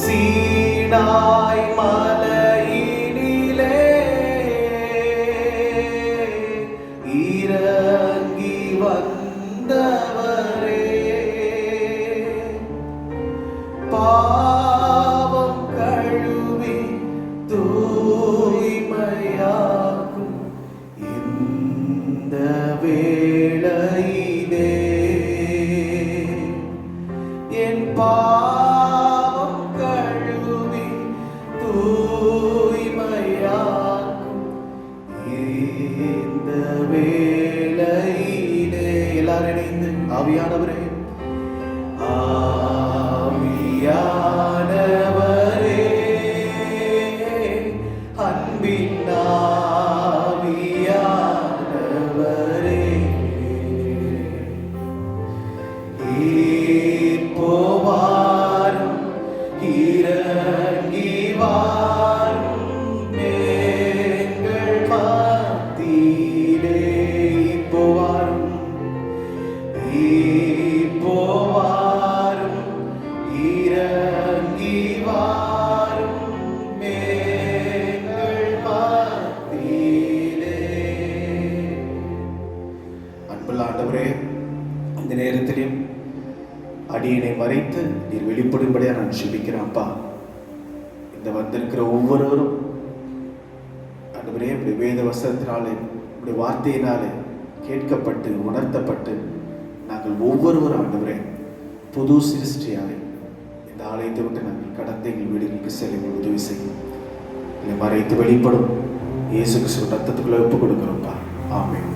சீனாய் மலையினிலே இறங்கி வந்தவரே, பாவம் கழுவி தூய்மையாக்கும் இந்த வேளையிலே என் பாவம் கழுவி தூய்மையாக்கும் இந்த வேளையிலே எல்லாரும் இணைந்து ஆவியானவரே, ஆவியானவரே, அன்பின் ஆவியானவரே, இப்போ வாரும், இறங்கி வாரும் எங்கள் மத்தியிலே. இப்போ வாரும், இப்போ வாரும், இறங்கி வாரும் எங்கள் மத்தியிலே. அன்புள்ள ஆண்டவரே, இந்த நேரத்திலும் அடியனை மறைத்து நீர் வெளிப்படும்படியா நான் ஜெபிக்கிறேன். அப்பா, இந்த வந்திருக்கிற ஒவ்வொருவரும் ஆண்டவரே, இப்படி வேத வசனத்தினாலே, இப்படி வார்த்தையினாலே கேட்கப்பட்டு உணர்த்தப்பட்டு நாங்கள் ஒவ்வொருவரும் ஆண்டவரே புது சிருஷ்டியாலே இந்த ஆலயத்தை விட்டு நாங்கள் கடந்த எங்கள் வீடுகளுக்கு செல்ல உதவி செய்யும். இதை மறைத்து வெளிப்படும் இயேசு கிறிஸ்துவின் ரத்தத்துக்குள்ள ஒப்பு கொடுக்கிறோம்ப்பா. ஆமென்.